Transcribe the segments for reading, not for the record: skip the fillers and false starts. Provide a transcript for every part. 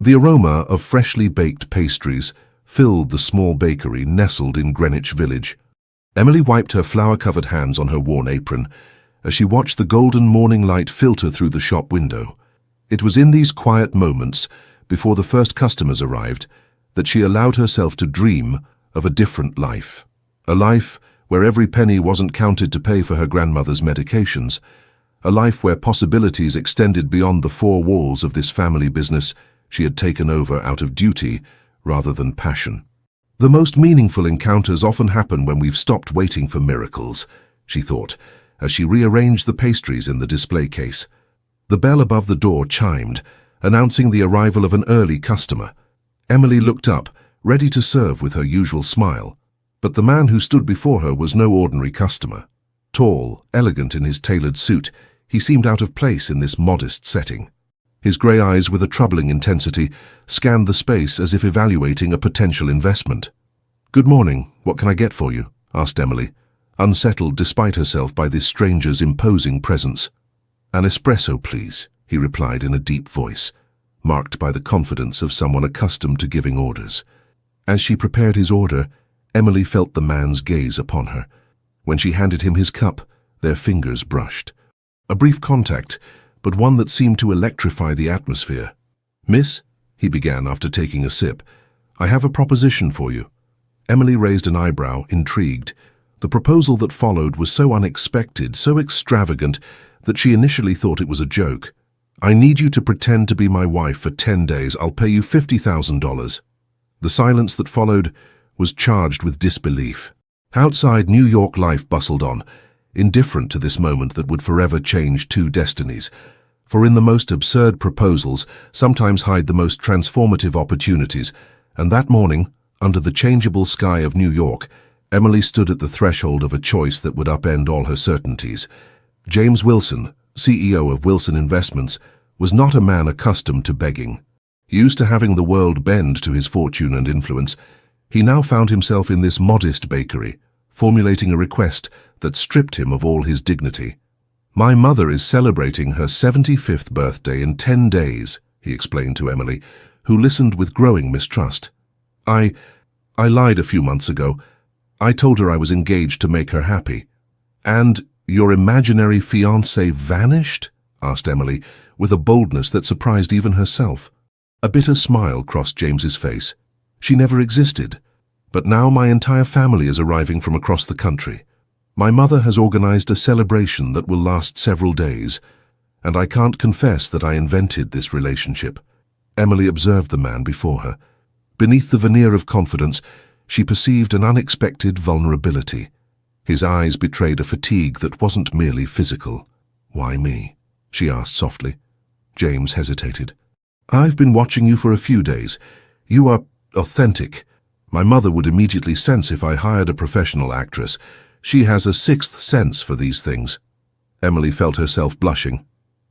The aroma of freshly baked pastries filled the small bakery nestled in Greenwich Village. Emily wiped her flour-covered hands on her worn apron as she watched the golden morning light filter through the shop window. It was in these quiet moments, before the first customers arrived, that she allowed herself to dream of a different life. A life where every penny wasn't counted to pay for her grandmother's medications. A life where possibilities extended beyond the four walls of this family business she had taken over out of duty rather than passion. The most meaningful encounters often happen when we've stopped waiting for miracles, she thought, as she rearranged the pastries in the display case. The bell above the door chimed, announcing the arrival of an early customer. Emily looked up, ready to serve with her usual smile. But the man who stood before her was no ordinary customer. Tall, elegant in his tailored suit, he seemed out of place in this modest setting. His grey eyes, with a troubling intensity, scanned the space as if evaluating a potential investment. "Good morning. What can I get for you?" asked Emily, unsettled despite herself by this stranger's imposing presence. "An espresso, please," he replied in a deep voice, marked by the confidence of someone accustomed to giving orders. As she prepared his order, Emily felt the man's gaze upon her. When she handed him his cup, their fingers brushed. A brief contact, but one that seemed to electrify the atmosphere. "Miss," he began after taking a sip, "I have a proposition for you." Emily raised an eyebrow, intrigued. The proposal that followed was so unexpected, so extravagant, that she initially thought it was a joke. "I need you to pretend to be my wife for 10 days. I'll pay you $50,000. The silence that followed was charged with disbelief. Outside, New York life bustled on, indifferent to this moment that would forever change two destinies. For in the most absurd proposals sometimes hide the most transformative opportunities, and that morning, under the changeable sky of New York, Emily stood at the threshold of a choice that would upend all her certainties. James Wilson, CEO of Wilson Investments, was not a man accustomed to begging. Used to having the world bend to his fortune and influence, he now found himself in this modest bakery, formulating a request that stripped him of all his dignity. "My mother is celebrating her 75th birthday in 10 days, he explained to Emily, who listened with growing mistrust. I lied a few months ago. I told her I was engaged to make her happy." "And your imaginary fiancé vanished?" asked Emily, with a boldness that surprised even herself. A bitter smile crossed James's face. "She never existed. But now my entire family is arriving from across the country. My mother has organized a celebration that will last several days, and I can't confess that I invented this relationship." Emily observed the man before her. Beneath the veneer of confidence, she perceived an unexpected vulnerability. His eyes betrayed a fatigue that wasn't merely physical. "Why me?" she asked softly. James hesitated. "I've been watching you for a few days. You are authentic. My mother would immediately sense if I hired a professional actress. She has a sixth sense for these things." Emily felt herself blushing.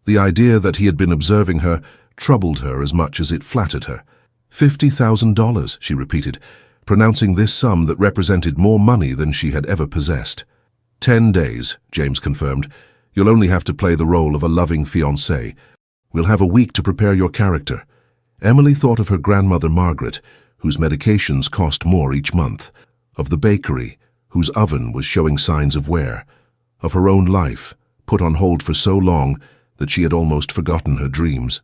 The idea that he had been observing her troubled her as much as it flattered her. $50,000, she repeated, pronouncing this sum that represented more money than she had ever possessed. 10 days, James confirmed. "You'll only have to play the role of a loving fiancé. We'll have a week to prepare your character." Emily thought of her grandmother Margaret, whose medications cost more each month, of the bakery, whose oven was showing signs of wear, of her own life, put on hold for so long that she had almost forgotten her dreams.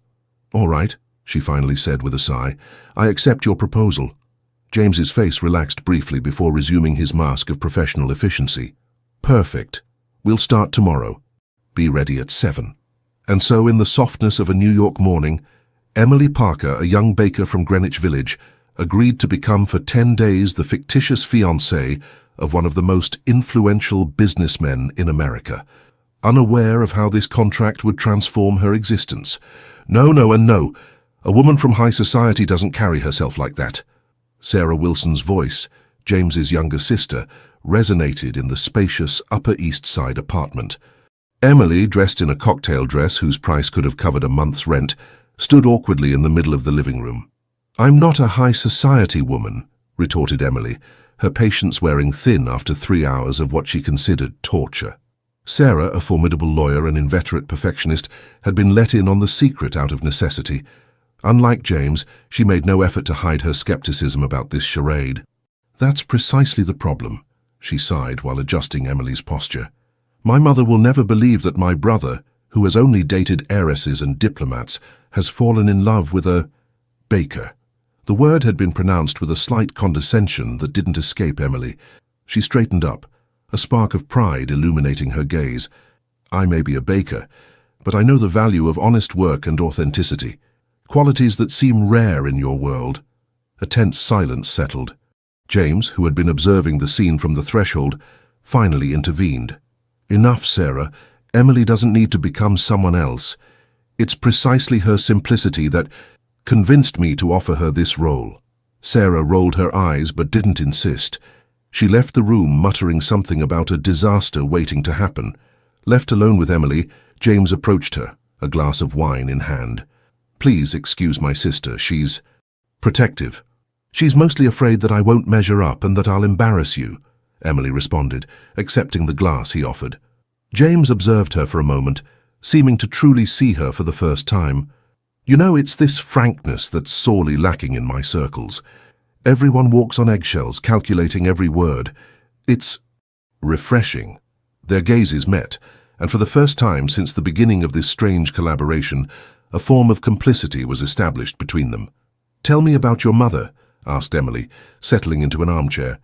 "All right," she finally said with a sigh. "I accept your proposal." James's face relaxed briefly before resuming his mask of professional efficiency. "Perfect. We'll start tomorrow. Be ready at 7. And so, in the softness of a New York morning, Emily Parker, a young baker from Greenwich Village, agreed to become for 10 days the fictitious fiancé of one of the most influential businessmen in America, unaware of how this contract would transform her existence. No, no, and no. A woman from high society doesn't carry herself like that. Sarah Wilson's voice, James's younger sister, resonated in the spacious Upper East Side apartment. Emily, dressed in a cocktail dress whose price could have covered a month's rent, stood awkwardly in the middle of the living room. "I'm not a high society woman," retorted Emily, her patience wearing thin after 3 hours of what she considered torture. Sarah, a formidable lawyer and inveterate perfectionist, had been let in on the secret out of necessity. Unlike James, she made no effort to hide her skepticism about this charade. "That's precisely the problem," she sighed while adjusting Emily's posture. "My mother will never believe that my brother, who has only dated heiresses and diplomats, has fallen in love with a baker." The word had been pronounced with a slight condescension that didn't escape Emily. She straightened up, a spark of pride illuminating her gaze. "I may be a baker, but I know the value of honest work and authenticity, qualities that seem rare in your world." A tense silence settled. James, who had been observing the scene from the threshold, finally intervened. "Enough, Sarah. Emily doesn't need to become someone else. It's precisely her simplicity that convinced me to offer her this role." Sarah rolled her eyes but didn't insist. She left the room muttering something about a disaster waiting to happen. Left alone with Emily, James approached her, a glass of wine in hand. "Please excuse my sister. She's protective. She's mostly afraid that I won't measure up and that I'll embarrass you," Emily responded, accepting the glass he offered. James observed her for a moment, seeming to truly see her for the first time. "You know, it's this frankness that's sorely lacking in my circles. Everyone walks on eggshells, calculating every word. It's refreshing." Their gazes met, and for the first time since the beginning of this strange collaboration, a form of complicity was established between them. "Tell me about your mother," asked Emily, settling into an armchair.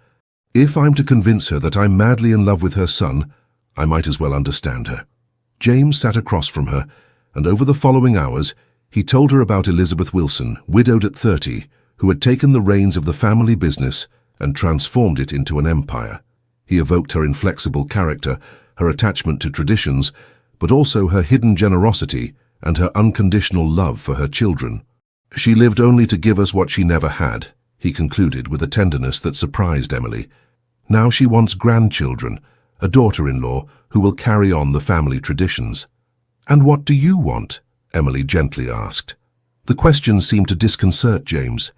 "If I'm to convince her that I'm madly in love with her son, I might as well understand her." James sat across from her, and over the following hours, he told her about Elizabeth Wilson, widowed at 30, who had taken the reins of the family business and transformed it into an empire. He evoked her inflexible character, her attachment to traditions, but also her hidden generosity and her unconditional love for her children. "She lived only to give us what she never had," he concluded with a tenderness that surprised Emily. "Now she wants grandchildren, a daughter-in-law who will carry on the family traditions." "And what do you want?" Emily gently asked. The question seemed to disconcert James.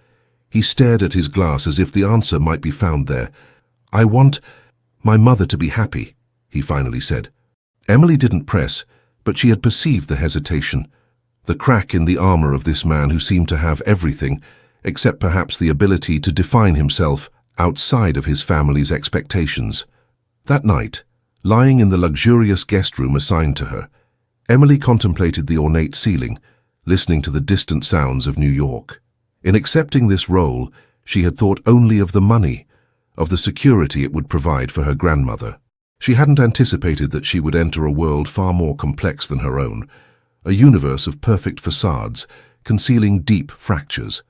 He stared at his glass as if the answer might be found there. "I want my mother to be happy," he finally said. Emily didn't press, but she had perceived the hesitation, the crack in the armor of this man who seemed to have everything, except perhaps the ability to define himself outside of his family's expectations. That night, lying in the luxurious guest room assigned to her, Emily contemplated the ornate ceiling, listening to the distant sounds of New York. In accepting this role, she had thought only of the money, of the security it would provide for her grandmother. She hadn't anticipated that she would enter a world far more complex than her own, a universe of perfect facades, concealing deep fractures.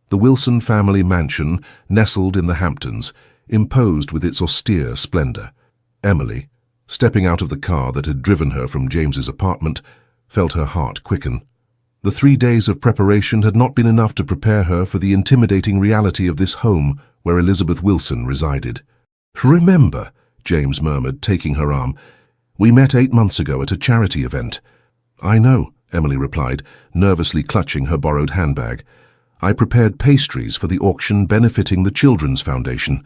The Wilson family mansion, nestled in the Hamptons, imposed with its austere splendor. Emily, stepping out of the car that had driven her from James's apartment, felt her heart quicken. The 3 days of preparation had not been enough to prepare her for the intimidating reality of this home where Elizabeth Wilson resided. "Remember," James murmured, taking her arm, "we met 8 months ago at a charity event." "I know," Emily replied, nervously clutching her borrowed handbag. "I prepared pastries for the auction benefiting the Children's Foundation.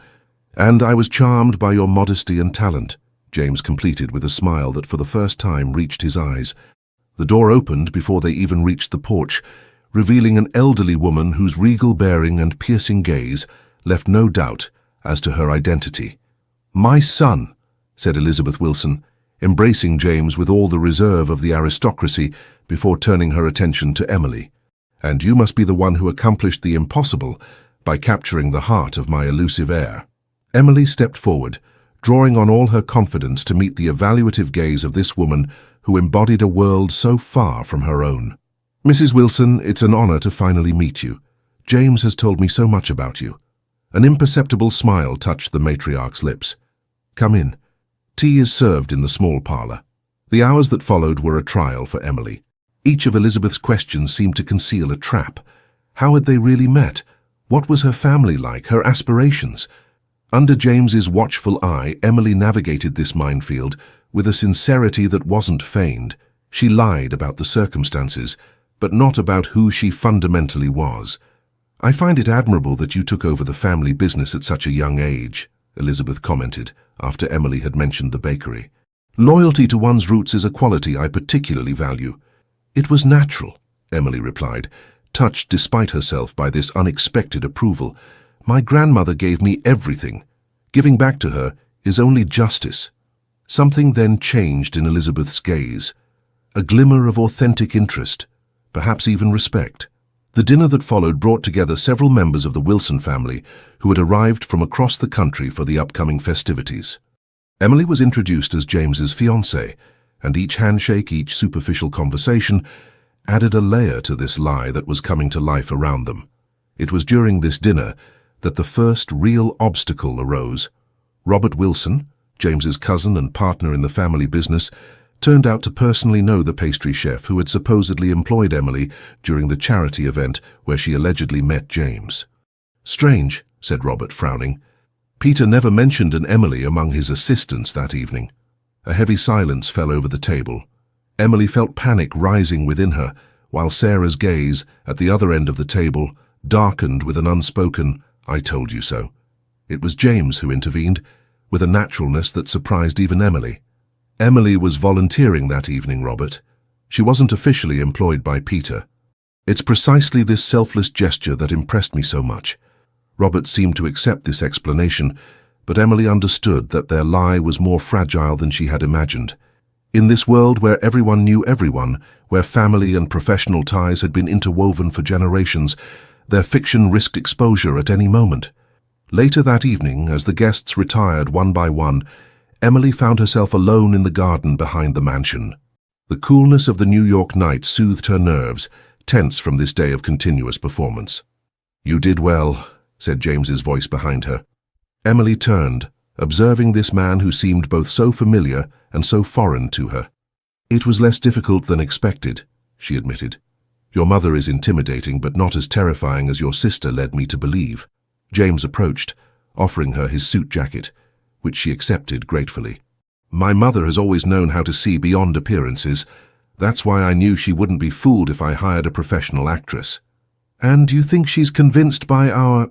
And I was charmed by your modesty and talent," James completed with a smile that for the first time reached his eyes. The door opened before they even reached the porch, revealing an elderly woman whose regal bearing and piercing gaze left no doubt as to her identity. "My son," said Elizabeth Wilson, embracing James with all the reserve of the aristocracy before turning her attention to Emily. "And you must be the one who accomplished the impossible by capturing the heart of my elusive heir." Emily stepped forward, drawing on all her confidence to meet the evaluative gaze of this woman who embodied a world so far from her own. "Mrs. Wilson, it's an honor to finally meet you. James has told me so much about you." An imperceptible smile touched the matriarch's lips. "Come in. Tea is served in the small parlor." The hours that followed were a trial for Emily. Each of Elizabeth's questions seemed to conceal a trap. How had they really met? What was her family like, her aspirations? Under James's watchful eye, Emily navigated this minefield with a sincerity that wasn't feigned. She lied about the circumstances, but not about who she fundamentally was. "I find it admirable that you took over the family business at such a young age," Elizabeth commented, after Emily had mentioned the bakery. "Loyalty to one's roots is a quality I particularly value." "It was natural," Emily replied, touched despite herself by this unexpected approval. "My grandmother gave me everything. Giving back to her is only justice." Something then changed in Elizabeth's gaze. A glimmer of authentic interest, perhaps even respect. The dinner that followed brought together several members of the Wilson family who had arrived from across the country for the upcoming festivities. Emily was introduced as James's fiancée, and each handshake, each superficial conversation, added a layer to this lie that was coming to life around them. It was during this dinner that the first real obstacle arose. Robert Wilson, James's cousin and partner in the family business, turned out to personally know the pastry chef who had supposedly employed Emily during the charity event where she allegedly met James. "Strange," said Robert, frowning. "Peter never mentioned an Emily among his assistants that evening." A heavy silence fell over the table. Emily felt panic rising within her, while Sarah's gaze, at the other end of the table, darkened with an unspoken, "I told you so." It was James who intervened, with a naturalness that surprised even Emily. Emily was volunteering that evening, Robert. She wasn't officially employed by Peter. "It's precisely this selfless gesture that impressed me so much." Robert seemed to accept this explanation, but Emily understood that their lie was more fragile than she had imagined. In this world where everyone knew everyone, where family and professional ties had been interwoven for generations, their fiction risked exposure at any moment. Later that evening, as the guests retired one by one, Emily found herself alone in the garden behind the mansion. The coolness of the New York night soothed her nerves, tense from this day of continuous performance. "You did well," said James's voice behind her. Emily turned, observing this man who seemed both so familiar and so foreign to her. "It was less difficult than expected," she admitted. "Your mother is intimidating, but not as terrifying as your sister led me to believe." James approached, offering her his suit jacket, which she accepted gratefully. "My mother has always known how to see beyond appearances. That's why I knew she wouldn't be fooled if I hired a professional actress." "And you think she's convinced by our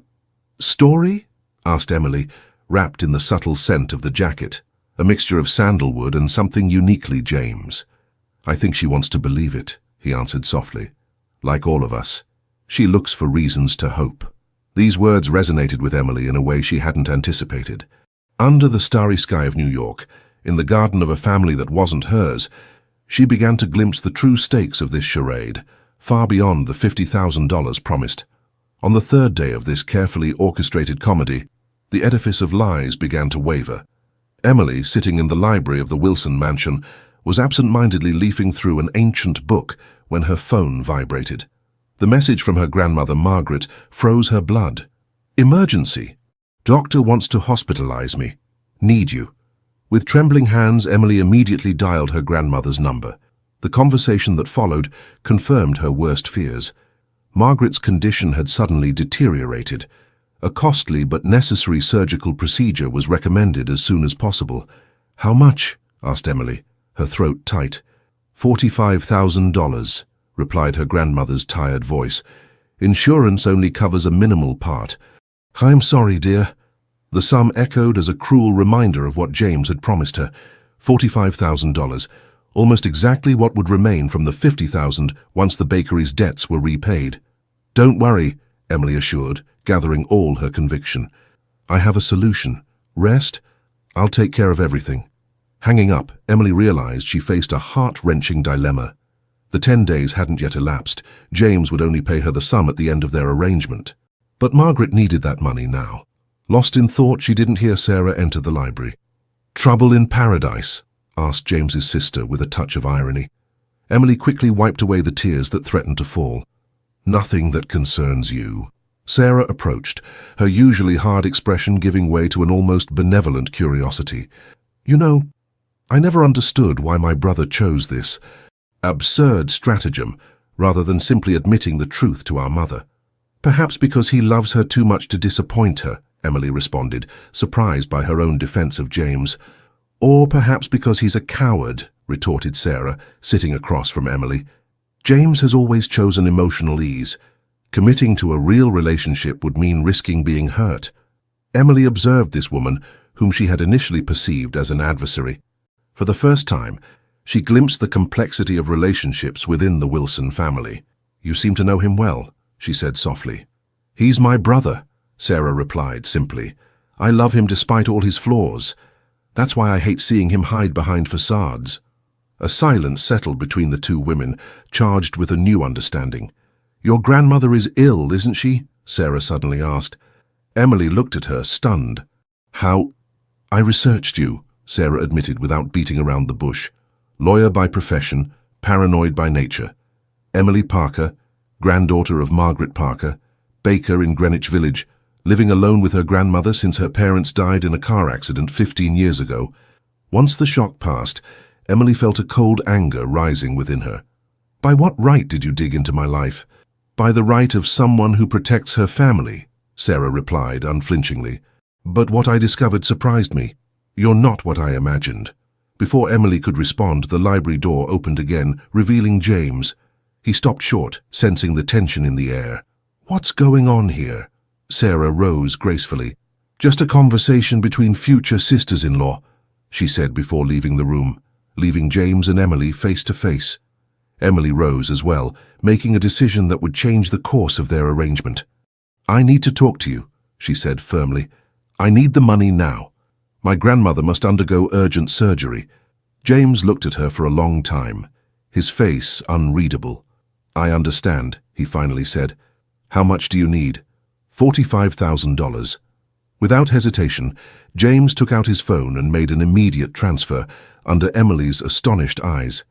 story?" asked Emily, wrapped in the subtle scent of the jacket, a mixture of sandalwood and something uniquely James. "I think she wants to believe it," he answered softly. "Like all of us, she looks for reasons to hope." These words resonated with Emily in a way she hadn't anticipated. Under the starry sky of New York, in the garden of a family that wasn't hers, she began to glimpse the true stakes of this charade, far beyond the $50,000 promised. On the third day of this carefully orchestrated comedy, the edifice of lies began to waver. Emily, sitting in the library of the Wilson mansion, was absent-mindedly leafing through an ancient book when her phone vibrated. The message from her grandmother Margaret froze her blood. "Emergency. Doctor wants to hospitalize me. Need you." With trembling hands, Emily immediately dialed her grandmother's number. The conversation that followed confirmed her worst fears. Margaret's condition had suddenly deteriorated. A costly but necessary surgical procedure was recommended as soon as possible. "How much?" asked Emily, her throat tight. $45,000, replied her grandmother's tired voice. "Insurance only covers a minimal part." "I'm sorry, dear." The sum echoed as a cruel reminder of what James had promised her. $45,000, almost exactly what would remain from the $50,000 once the bakery's debts were repaid. "Don't worry," Emily assured, gathering all her conviction. "I have a solution. Rest. I'll take care of everything." Hanging up, Emily realized she faced a heart-wrenching dilemma. The 10 days hadn't yet elapsed. James would only pay her the sum at the end of their arrangement. But Margaret needed that money now. Lost in thought, she didn't hear Sarah enter the library. "Trouble in paradise?" asked James's sister with a touch of irony. Emily quickly wiped away the tears that threatened to fall. "Nothing that concerns you." Sarah approached, her usually hard expression giving way to an almost benevolent curiosity. "You know, I never understood why my brother chose this absurd stratagem rather than simply admitting the truth to our mother." "Perhaps because he loves her too much to disappoint her," Emily responded, surprised by her own defense of James. "Or perhaps because he's a coward," retorted Sarah, sitting across from Emily. "James has always chosen emotional ease. Committing to a real relationship would mean risking being hurt." Emily observed this woman, whom she had initially perceived as an adversary. For the first time, she glimpsed the complexity of relationships within the Wilson family. You seem to know him well, she said softly. He's my brother, Sarah replied simply. I love him despite all his flaws. That's why I hate seeing him hide behind facades. A silence settled between the two women, charged with a new understanding. Your grandmother is ill, isn't she? Sarah suddenly asked. Emily looked at her, stunned. How? I researched you, Sarah admitted without beating around the bush. Lawyer by profession, paranoid by nature. Emily Parker, granddaughter of Margaret Parker, baker in Greenwich Village, living alone with her grandmother since her parents died in a car accident 15 years ago. Once the shock passed, Emily felt a cold anger rising within her. By what right did you dig into my life? By the right of someone who protects her family, Sarah replied unflinchingly. But what I discovered surprised me. You're not what I imagined. Before Emily could respond, the library door opened again, revealing James. He stopped short, sensing the tension in the air. What's going on here? Sarah rose gracefully. Just a conversation between future sisters-in-law, she said before leaving the room, leaving James and Emily face to face. Emily rose as well, making a decision that would change the course of their arrangement. I need to talk to you, she said firmly. I need the money now. My grandmother must undergo urgent surgery. James looked at her for a long time, his face unreadable. I understand, he finally said. How much do you need? $45,000. Without hesitation, James took out his phone and made an immediate transfer under Emily's astonished eyes.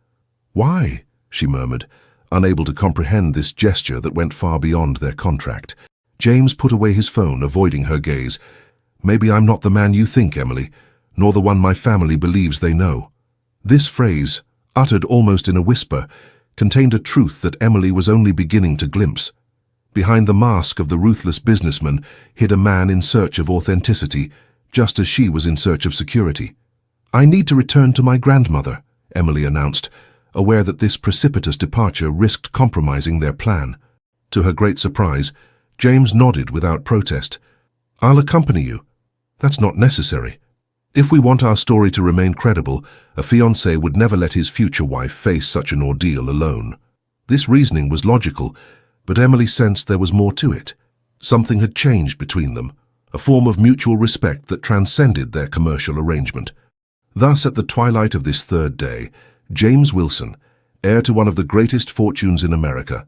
Why? She murmured, unable to comprehend this gesture that went far beyond their contract. James put away his phone, avoiding her gaze. Maybe I'm not the man you think, Emily, nor the one my family believes they know. This phrase, uttered almost in a whisper, contained a truth that Emily was only beginning to glimpse. Behind the mask of the ruthless businessman hid a man in search of authenticity, just as she was in search of security. I need to return to my grandmother, Emily announced, aware that this precipitous departure risked compromising their plan. To her great surprise, James nodded without protest. I'll accompany you. That's not necessary. If we want our story to remain credible, a fiancé would never let his future wife face such an ordeal alone. This reasoning was logical, but Emily sensed there was more to it. Something had changed between them, a form of mutual respect that transcended their commercial arrangement. Thus, at the twilight of this third day, James Wilson, heir to one of the greatest fortunes in America,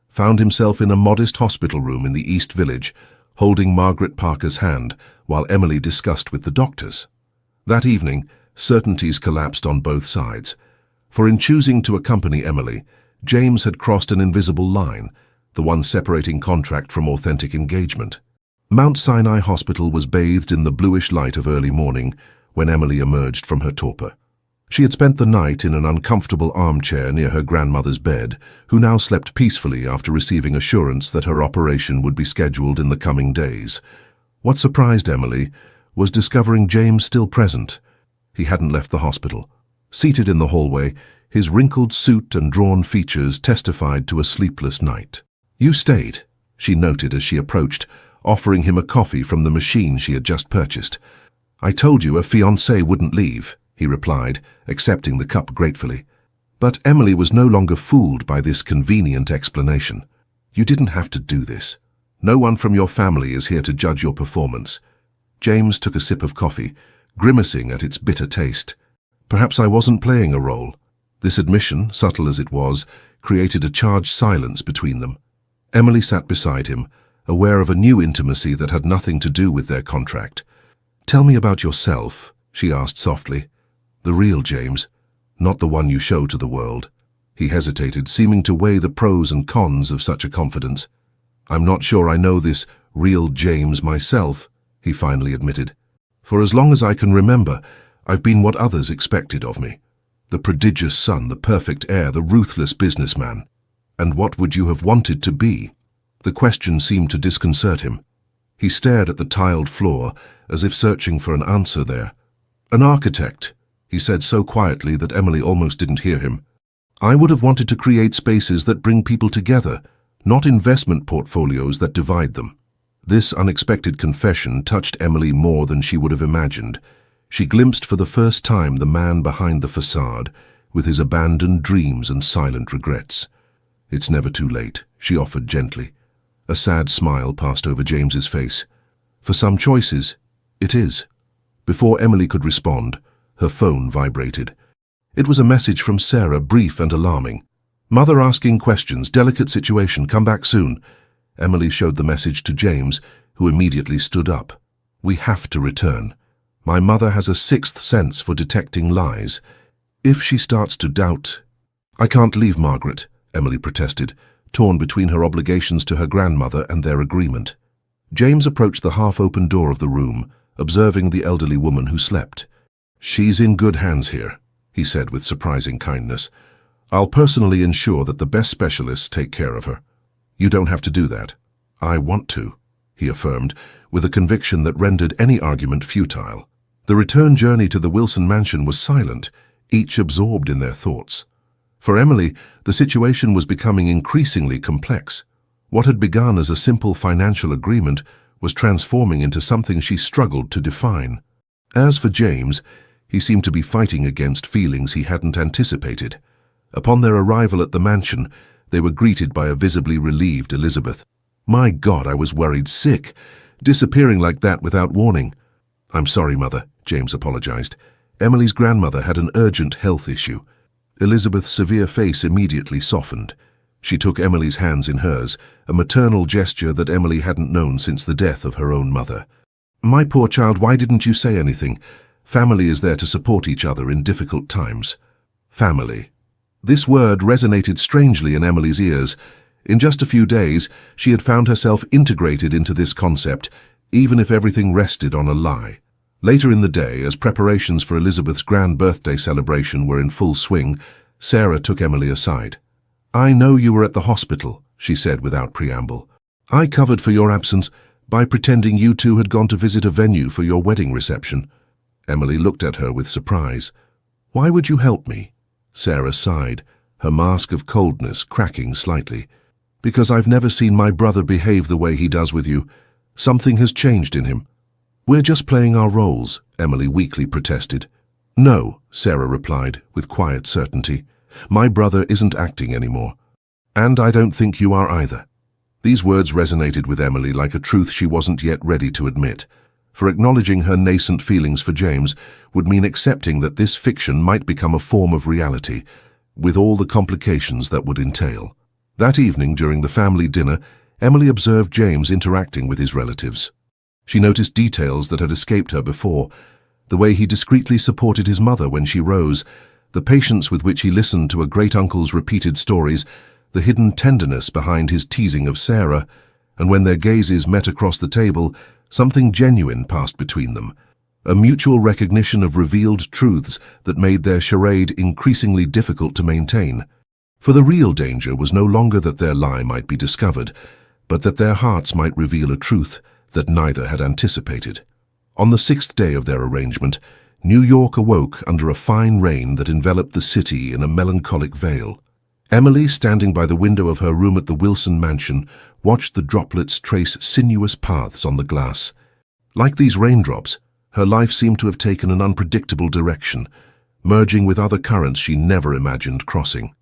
found himself in a modest hospital room in the East Village, holding Margaret Parker's hand while Emily discussed with the doctors. That evening, certainties collapsed on both sides. For in choosing to accompany Emily, James had crossed an invisible line, the one separating contract from authentic engagement. Mount Sinai Hospital was bathed in the bluish light of early morning when Emily emerged from her torpor. She had spent the night in an uncomfortable armchair near her grandmother's bed, who now slept peacefully after receiving assurance that her operation would be scheduled in the coming days. What surprised Emily was discovering James still present. He hadn't left the hospital. Seated in the hallway, his wrinkled suit and drawn features testified to a sleepless night. You stayed, she noted as she approached, offering him a coffee from the machine she had just purchased. I told you a fiancé wouldn't leave, he replied, accepting the cup gratefully. But Emily was no longer fooled by this convenient explanation. You didn't have to do this. No one from your family is here to judge your performance. James took a sip of coffee, grimacing at its bitter taste. Perhaps I wasn't playing a role. This admission, subtle as it was, created a charged silence between them. Emily sat beside him, aware of a new intimacy that had nothing to do with their contract. Tell me about yourself, she asked softly. The real James, not the one you show to the world. He hesitated, seeming to weigh the pros and cons of such a confidence. I'm not sure I know this real James myself, he finally admitted. For as long as I can remember, I've been what others expected of me. The prodigious son, the perfect heir, the ruthless businessman. And what would you have wanted to be? The question seemed to disconcert him. He stared at the tiled floor, as if searching for an answer there. An architect, he said so quietly that Emily almost didn't hear him. I would have wanted to create spaces that bring people together, not investment portfolios that divide them. This unexpected confession touched Emily more than she would have imagined. She glimpsed for the first time the man behind the facade, with his abandoned dreams and silent regrets. It's never too late, she offered gently. A sad smile passed over James's face. For some choices, it is. Before Emily could respond, her phone vibrated. It was a message from Sarah, brief and alarming. "Mother asking questions, delicate situation, come back soon." Emily showed the message to James, who immediately stood up. "We have to return. My mother has a sixth sense for detecting lies. If she starts to doubt—" "I can't leave Margaret," Emily protested, torn between her obligations to her grandmother and their agreement. James approached the half-open door of the room, observing the elderly woman who slept. "She's in good hands here," he said with surprising kindness. "I'll personally ensure that the best specialists take care of her." "You don't have to do that." "I want to," he affirmed, with a conviction that rendered any argument futile. The return journey to the Wilson mansion was silent, each absorbed in their thoughts. For Emily, the situation was becoming increasingly complex. What had begun as a simple financial agreement was transforming into something she struggled to define. As for James, he seemed to be fighting against feelings he hadn't anticipated. Upon their arrival at the mansion, they were greeted by a visibly relieved Elizabeth. "My God, I was worried sick, disappearing like that without warning." "I'm sorry, Mother," James apologized. "Emily's grandmother had an urgent health issue." Elizabeth's severe face immediately softened. She took Emily's hands in hers, a maternal gesture that Emily hadn't known since the death of her own mother. "My poor child, why didn't you say anything? Family is there to support each other in difficult times." Family. This word resonated strangely in Emily's ears. In just a few days, she had found herself integrated into this concept, even if everything rested on a lie. Later in the day, as preparations for Elizabeth's grand birthday celebration were in full swing, Sarah took Emily aside. "I know you were at the hospital," she said without preamble. "I covered for your absence by pretending you two had gone to visit a venue for your wedding reception." Emily looked at her with surprise. "Why would you help me?" Sarah sighed, her mask of coldness cracking slightly. "Because I've never seen my brother behave the way he does with you. Something has changed in him." "We're just playing our roles," Emily weakly protested. "No," Sarah replied, with quiet certainty. "My brother isn't acting anymore. And I don't think you are either." These words resonated with Emily like a truth she wasn't yet ready to admit. For acknowledging her nascent feelings for James would mean accepting that this fiction might become a form of reality, with all the complications that would entail. That evening, during the family dinner, Emily observed James interacting with his relatives. She noticed details that had escaped her before: the way he discreetly supported his mother when she rose, the patience with which he listened to a great-uncle's repeated stories, the hidden tenderness behind his teasing of Sarah, and when their gazes met across the table, something genuine passed between them, a mutual recognition of revealed truths that made their charade increasingly difficult to maintain. For the real danger was no longer that their lie might be discovered, but that their hearts might reveal a truth that neither had anticipated. On the sixth day of their arrangement, New York awoke under a fine rain that enveloped the city in a melancholic veil. Emily, standing by the window of her room at the Wilson mansion, watched the droplets trace sinuous paths on the glass. Like these raindrops, her life seemed to have taken an unpredictable direction, merging with other currents she never imagined crossing.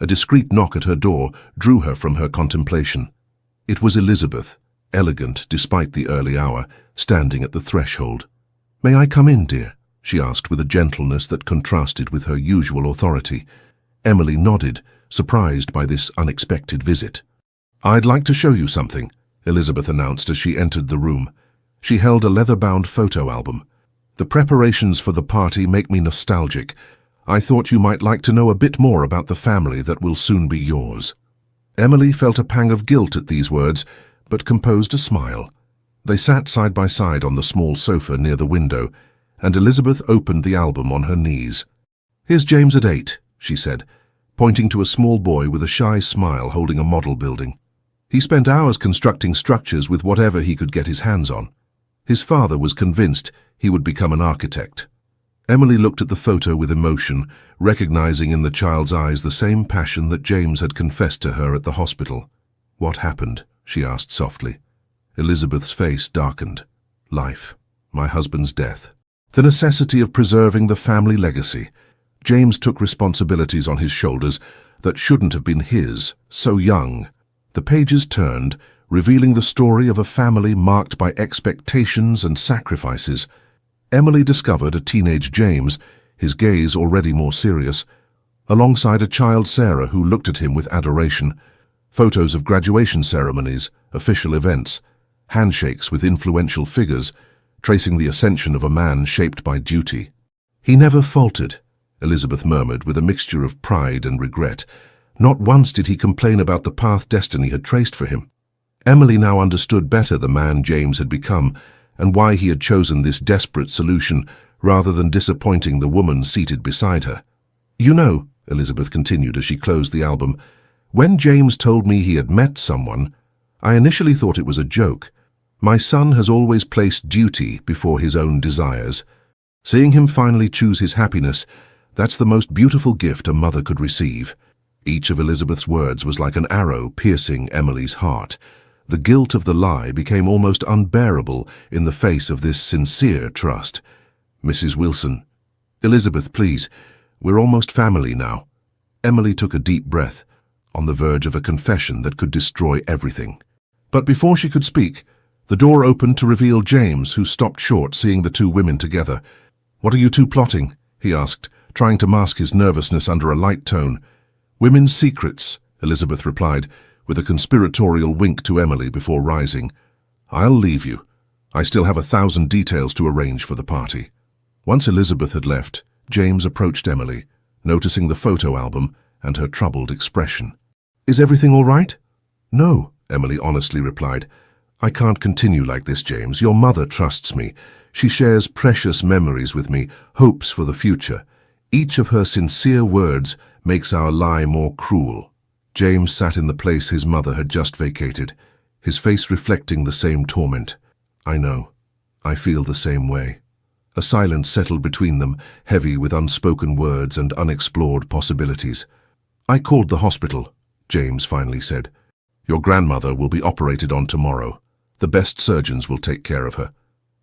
A discreet knock at her door drew her from her contemplation. It was Elizabeth, elegant despite the early hour, standing at the threshold. "May I come in, dear?" she asked with a gentleness that contrasted with her usual authority. Emily nodded, surprised by this unexpected visit. "I'd like to show you something," Elizabeth announced as she entered the room. She held a leather-bound photo album. "The preparations for the party make me nostalgic. I thought you might like to know a bit more about the family that will soon be yours." Emily felt a pang of guilt at these words, but composed a smile. They sat side by side on the small sofa near the window, and Elizabeth opened the album on her knees. "Here's James at 8, she said, pointing to a small boy with a shy smile holding a model building. He spent hours constructing structures with whatever he could get his hands on. His father was convinced he would become an architect. Emily looked at the photo with emotion, recognizing in the child's eyes the same passion that James had confessed to her at the hospital. "What happened?" she asked softly. Elizabeth's face darkened. "Life. My husband's death. The necessity of preserving the family legacy. James took responsibilities on his shoulders that shouldn't have been his, so young. The pages turned, revealing the story of a family marked by expectations and sacrifices. Emily discovered a teenage James, his gaze already more serious, alongside a child Sarah who looked at him with adoration. Photos of graduation ceremonies, official events, handshakes with influential figures, tracing the ascension of a man shaped by duty. "He never faltered," Elizabeth murmured with a mixture of pride and regret. Not once did he complain about the path destiny had traced for him. Emily now understood better the man James had become and why he had chosen this desperate solution rather than disappointing the woman seated beside her. "You know," Elizabeth continued as she closed the album, "when James told me he had met someone, I initially thought it was a joke. My son has always placed duty before his own desires. Seeing him finally choose his happiness, that's the most beautiful gift a mother could receive." Each of Elizabeth's words was like an arrow piercing Emily's heart. The guilt of the lie became almost unbearable in the face of this sincere trust. "Mrs. Wilson." "Elizabeth, please. We're almost family now." Emily took a deep breath, on the verge of a confession that could destroy everything. But before she could speak, the door opened to reveal James, who stopped short seeing the two women together. "What are you two plotting?" he asked, trying to mask his nervousness under a light tone. "Women's secrets," Elizabeth replied, with a conspiratorial wink to Emily before rising. "I'll leave you. I still have 1,000 details to arrange for the party." Once Elizabeth had left, James approached Emily, noticing the photo album and her troubled expression. "Is everything all right?" "No," Emily honestly replied. "I can't continue like this, James. Your mother trusts me. She shares precious memories with me, hopes for the future. Each of her sincere words makes our lie more cruel." James sat in the place his mother had just vacated, his face reflecting the same torment. "I know. I feel the same way." A silence settled between them, heavy with unspoken words and unexplored possibilities. "I called the hospital," James finally said. "Your grandmother will be operated on tomorrow. The best surgeons will take care of her."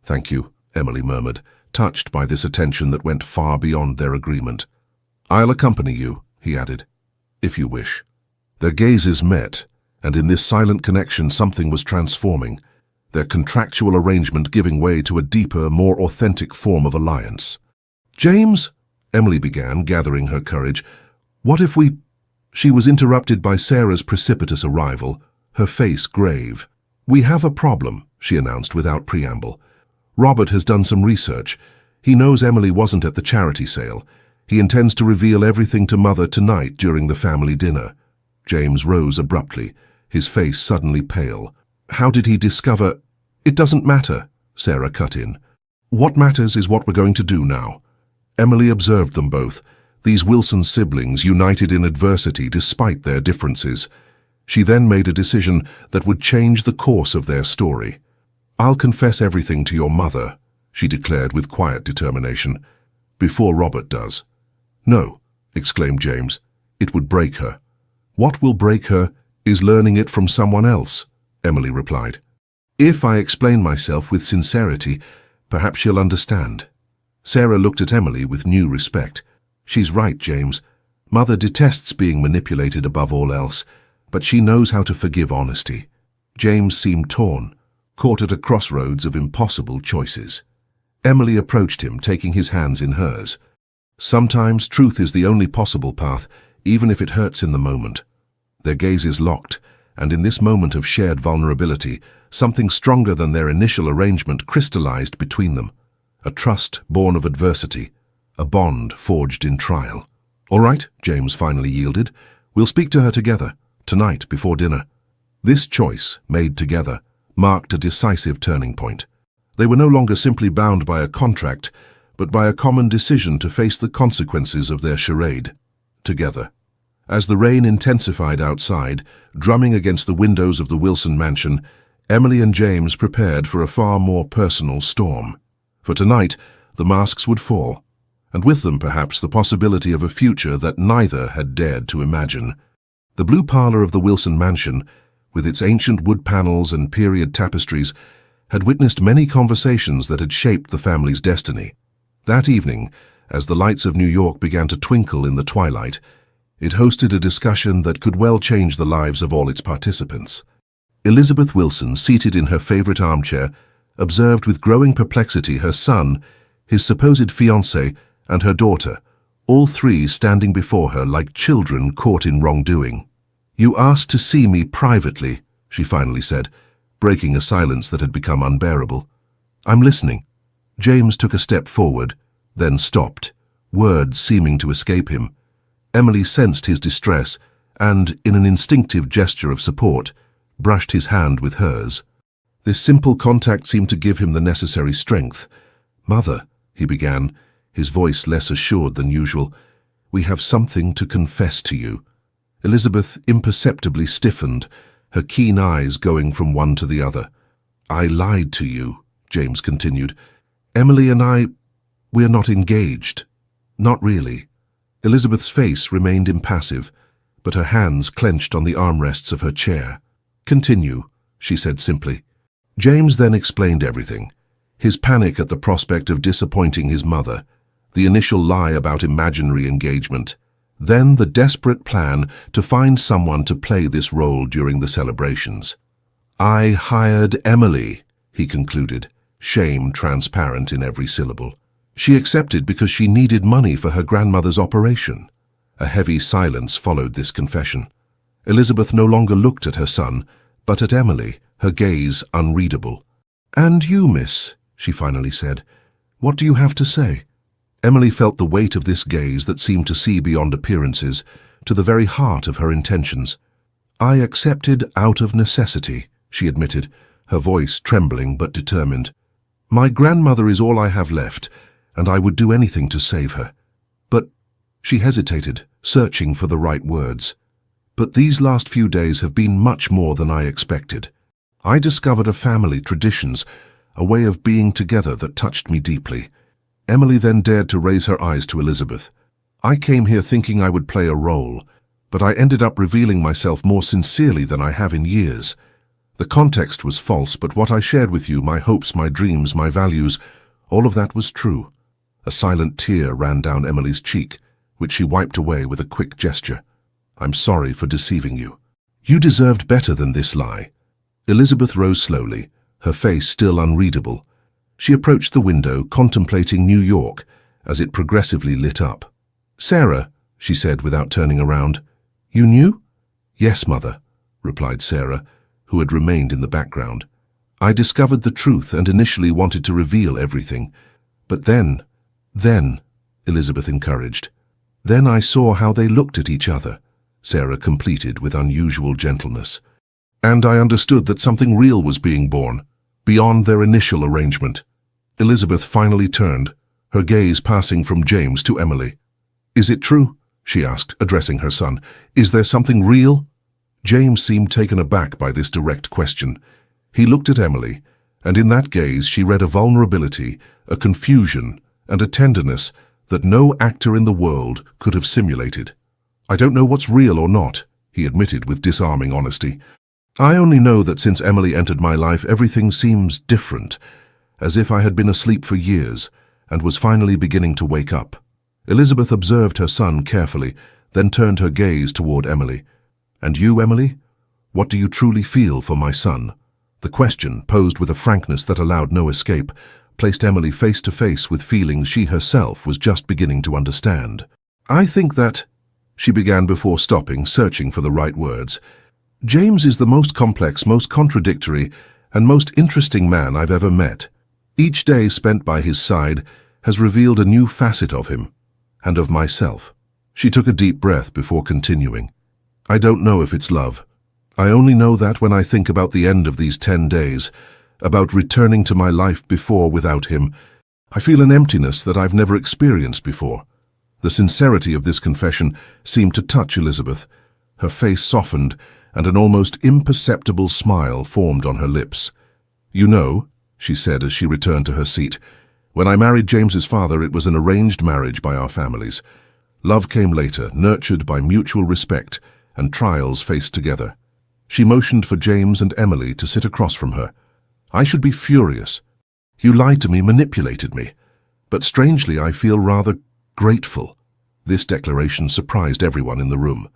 "Thank you," Emily murmured, touched by this attention that went far beyond their agreement. "I'll accompany you," he added, "if you wish." Their gazes met, and in this silent connection something was transforming, their contractual arrangement giving way to a deeper, more authentic form of alliance. "James," Emily began, gathering her courage, "what if we—" She was interrupted by Sarah's precipitous arrival, her face grave. "We have a problem," she announced without preamble. "Robert has done some research. He knows Emily wasn't at the charity sale. He intends to reveal everything to Mother tonight during the family dinner." James rose abruptly, his face suddenly pale. "How did he discover—" "It doesn't matter," Sarah cut in. "What matters is what we're going to do now." Emily observed them both, these Wilson siblings united in adversity despite their differences. She then made a decision that would change the course of their story. "I'll confess everything to your mother," she declared with quiet determination, "before Robert does." "No," exclaimed James, "it would break her." "What will break her is learning it from someone else," Emily replied. "If I explain myself with sincerity, perhaps she'll understand." Sarah looked at Emily with new respect. "She's right, James. Mother detests being manipulated above all else, but she knows how to forgive honesty." James seemed torn, caught at a crossroads of impossible choices. Emily approached him, taking his hands in hers. "Sometimes truth is the only possible path, even if it hurts in the moment." Their gazes locked, and in this moment of shared vulnerability, something stronger than their initial arrangement crystallized between them. A trust born of adversity, a bond forged in trial. "All right," James finally yielded. "We'll speak to her together, tonight before dinner." This choice, made together, marked a decisive turning point. They were no longer simply bound by a contract, but by a common decision to face the consequences of their charade. Together. As the rain intensified outside, drumming against the windows of the Wilson mansion, Emily and James prepared for a far more personal storm. For tonight, the masks would fall, and with them perhaps the possibility of a future that neither had dared to imagine. The blue parlor of the Wilson mansion, with its ancient wood panels and period tapestries, had witnessed many conversations that had shaped the family's destiny. That evening, as the lights of New York began to twinkle in the twilight, It hosted a discussion that could well change the lives of all its participants. Elizabeth Wilson, seated in her favorite armchair, observed with growing perplexity her son, his supposed fiancé, and her daughter, all three standing before her like children caught in wrongdoing. "You asked to see me privately," she finally said, breaking a silence that had become unbearable. "I'm listening." James took a step forward, then stopped, words seeming to escape him. Emily sensed his distress and, in an instinctive gesture of support, brushed his hand with hers. This simple contact seemed to give him the necessary strength. "Mother," he began, his voice less assured than usual, "we have something to confess to you." Elizabeth imperceptibly stiffened, her keen eyes going from one to the other. "I lied to you," James continued. "Emily and we're not engaged." "Not really." Elizabeth's face remained impassive, but her hands clenched on the armrests of her chair. "Continue," she said simply. James then explained everything. His panic at the prospect of disappointing his mother, the initial lie about imaginary engagement, then the desperate plan to find someone to play this role during the celebrations. "I hired Emily," he concluded, shame transparent in every syllable. "She accepted because she needed money for her grandmother's operation." A heavy silence followed this confession. Elizabeth no longer looked at her son, but at Emily, her gaze unreadable. "And you, miss," she finally said, "what do you have to say?" Emily felt the weight of this gaze that seemed to see beyond appearances, to the very heart of her intentions. "I accepted out of necessity," she admitted, her voice trembling but determined. "My grandmother is all I have left, and I would do anything to save her. But," she hesitated, searching for the right words, "but these last few days have been much more than I expected. I discovered a family, traditions, a way of being together that touched me deeply." Emily then dared to raise her eyes to Elizabeth. "I came here thinking I would play a role, but I ended up revealing myself more sincerely than I have in years. The context was false, but what I shared with you, my hopes, my dreams, my values, all of that was true." A silent tear ran down Emily's cheek, which she wiped away with a quick gesture. "I'm sorry for deceiving you. You deserved better than this lie." Elizabeth rose slowly, her face still unreadable. She approached the window, contemplating New York as it progressively lit up. "Sarah," she said without turning around, "you knew?" "Yes, Mother," replied Sarah, who had remained in the background. "I discovered the truth and initially wanted to reveal everything. But then, Elizabeth encouraged. "Then I saw how they looked at each other," Sarah completed with unusual gentleness. "And I understood that something real was being born, beyond their initial arrangement." Elizabeth finally turned, her gaze passing from James to Emily. "Is it true?" she asked, addressing her son. "Is there something real?" James seemed taken aback by this direct question. He looked at Emily, and in that gaze she read a vulnerability, a confusion, and a tenderness that no actor in the world could have simulated. "I don't know what's real or not," he admitted with disarming honesty. "I only know that since Emily entered my life, everything seems different, as if I had been asleep for years and was finally beginning to wake up." Elizabeth observed her son carefully, then turned her gaze toward Emily. "And you, Emily? What do you truly feel for my son?" The question, posed with a frankness that allowed no escape, placed Emily face to face with feelings she herself was just beginning to understand. "I think that," she began before stopping, searching for the right words, "James is the most complex, most contradictory, and most interesting man I've ever met. Each day spent by his side has revealed a new facet of him, and of myself." She took a deep breath before continuing. "I don't know if it's love. I only know that when I think about the end of these 10 days, about returning to my life before without him, I feel an emptiness that I've never experienced before." The sincerity of this confession seemed to touch Elizabeth. Her face softened, and an almost imperceptible smile formed on her lips. "You know," she said as she returned to her seat, "when I married James's father, it was an arranged marriage by our families. Love came later, nurtured by mutual respect, and trials faced together." She motioned for James and Emily to sit across from her. "I should be furious. You lied to me, manipulated me. But strangely, I feel rather grateful." This declaration surprised everyone in the room.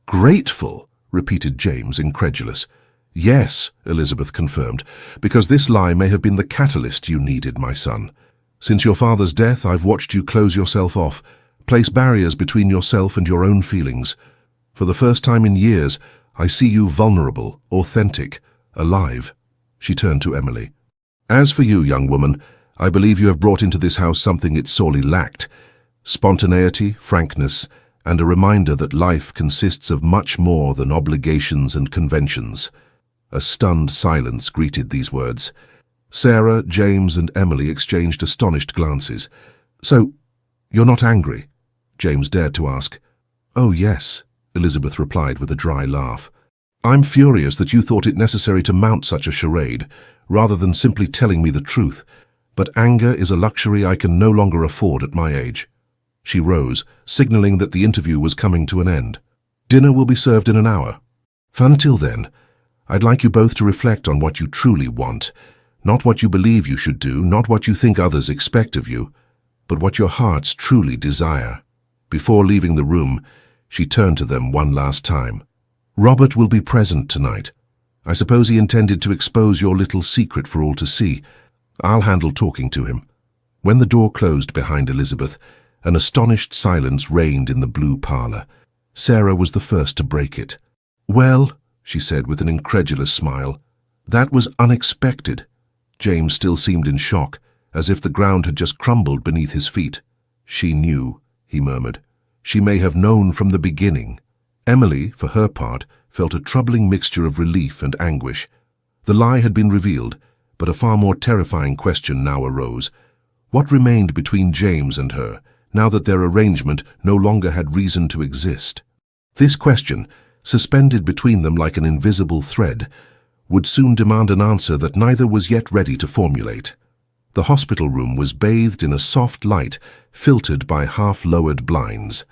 "Grateful?" repeated James, incredulous. "Yes," Elizabeth confirmed, "because this lie may have been the catalyst you needed, my son. Since your father's death, I've watched you close yourself off, place barriers between yourself and your own feelings. For the first time in years, I see you vulnerable, authentic, alive." She turned to Emily. "As for you, young woman, I believe you have brought into this house something it sorely lacked: spontaneity, frankness, and a reminder that life consists of much more than obligations and conventions." A stunned silence greeted these words. Sarah, James, and Emily exchanged astonished glances. "So, you're not angry?" James dared to ask. "Oh, yes," Elizabeth replied with a dry laugh. "I'm furious that you thought it necessary to mount such a charade, rather than simply telling me the truth. But anger is a luxury I can no longer afford at my age." She rose, signaling that the interview was coming to an end. "Dinner will be served in an hour. Until then, I'd like you both to reflect on what you truly want, not what you believe you should do, not what you think others expect of you, but what your hearts truly desire." Before leaving the room, she turned to them one last time. "Robert will be present tonight. I suppose he intended to expose your little secret for all to see. I'll handle talking to him." When the door closed behind Elizabeth, an astonished silence reigned in the blue parlor. Sarah was the first to break it. "Well," she said with an incredulous smile, "that was unexpected." James still seemed in shock, as if the ground had just crumbled beneath his feet. "She knew," he murmured. "She may have known from the beginning." Emily, for her part, felt a troubling mixture of relief and anguish. The lie had been revealed, but a far more terrifying question now arose. What remained between James and her, now that their arrangement no longer had reason to exist? This question, suspended between them like an invisible thread, would soon demand an answer that neither was yet ready to formulate. The hospital room was bathed in a soft light, filtered by half-lowered blinds.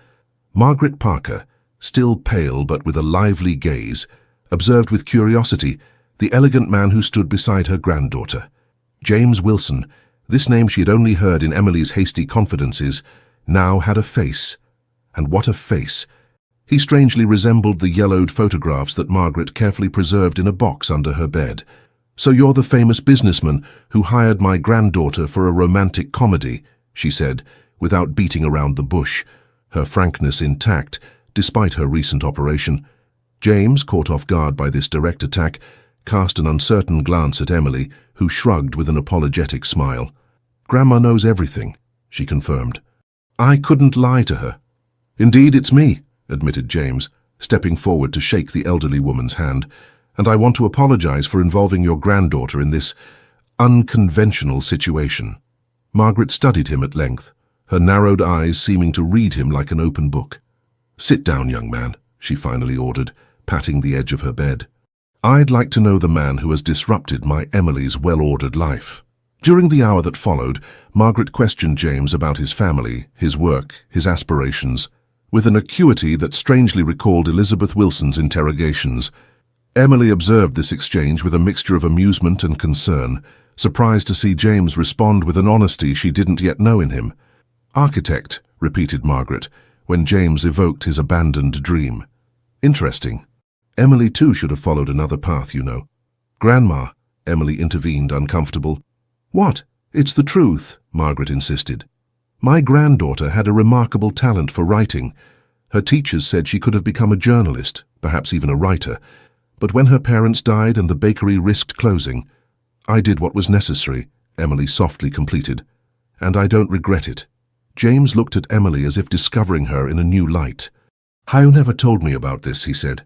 Margaret Parker, still pale but with a lively gaze, observed with curiosity the elegant man who stood beside her granddaughter. James Wilson, this name she had only heard in Emily's hasty confidences, now had a face. And what a face! He strangely resembled the yellowed photographs that Margaret carefully preserved in a box under her bed. "So you're the famous businessman who hired my granddaughter for a romantic comedy," she said, without beating around the bush, her frankness intact, despite her recent operation. James, caught off guard by this direct attack, cast an uncertain glance at Emily, who shrugged with an apologetic smile. "Grandma knows everything," she confirmed. "I couldn't lie to her." "Indeed, it's me," admitted James, stepping forward to shake the elderly woman's hand, "and I want to apologize for involving your granddaughter in this unconventional situation." Margaret studied him at length, her narrowed eyes seeming to read him like an open book. "Sit down, young man," she finally ordered, patting the edge of her bed. "I'd like to know the man who has disrupted my Emily's well-ordered life." During the hour that followed, Margaret questioned James about his family, his work, his aspirations, with an acuity that strangely recalled Elizabeth Wilson's interrogations. Emily observed this exchange with a mixture of amusement and concern, surprised to see James respond with an honesty she didn't yet know in him. "Architect," repeated Margaret, when James evoked his abandoned dream. "Interesting. Emily too should have followed another path, you know." "Grandma," Emily intervened, uncomfortable. "What? It's the truth," Margaret insisted. "My granddaughter had a remarkable talent for writing. Her teachers said she could have become a journalist, perhaps even a writer. But when her parents died and the bakery risked closing, I did what was necessary," Emily softly completed. "And I don't regret it." James looked at Emily as if discovering her in a new light. "Hugh never told me about this," he said.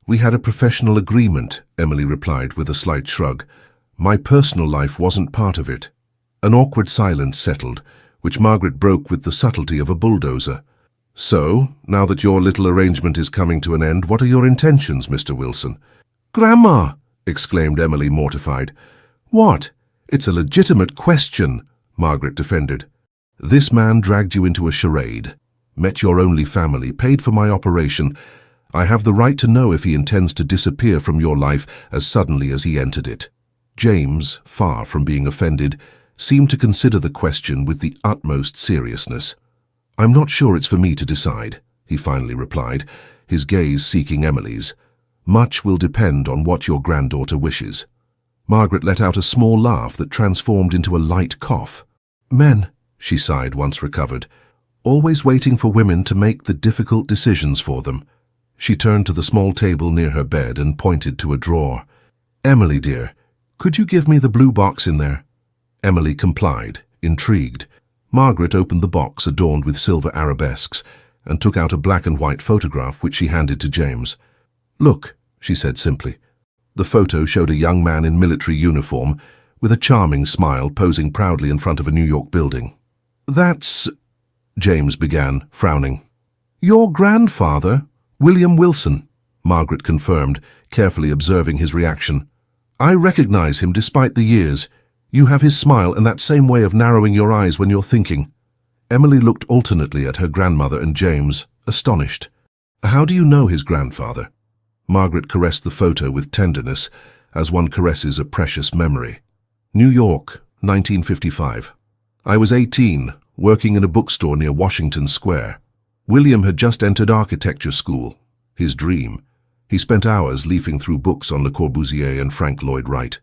"We had a professional agreement," Emily replied with a slight shrug. "My personal life wasn't part of it." An awkward silence settled, which Margaret broke with the subtlety of a bulldozer. "So, now that your little arrangement is coming to an end, what are your intentions, Mr. Wilson?" "Grandma!" exclaimed Emily, mortified. "What? It's a legitimate question," Margaret defended. "This man dragged you into a charade, met your only family, paid for my operation. I have the right to know if he intends to disappear from your life as suddenly as he entered it." James, far from being offended, seemed to consider the question with the utmost seriousness. I'm not sure it's for me to decide, he finally replied, his gaze seeking Emily's. Much will depend on what your granddaughter wishes. Margaret let out a small laugh that transformed into a light cough. Men, she sighed once recovered, always waiting for women to make the difficult decisions for them. She turned to the small table near her bed and pointed to a drawer. Emily, dear, could you give me the blue box in there? Emily complied, intrigued. Margaret opened the box adorned with silver arabesques and took out a black and white photograph which she handed to James. Look, she said simply. The photo showed a young man in military uniform with a charming smile posing proudly in front of a New York building. That's... James began, frowning. Your grandfather, William Wilson, Margaret confirmed, carefully observing his reaction. I recognize him despite the years. You have his smile and that same way of narrowing your eyes when you're thinking. Emily looked alternately at her grandmother and James, astonished. How do you know his grandfather? Margaret caressed the photo with tenderness, as one caresses a precious memory. New York, 1955. I was 18, working in a bookstore near Washington Square. William had just entered architecture school, his dream. He spent hours leafing through books on Le Corbusier and Frank Lloyd Wright.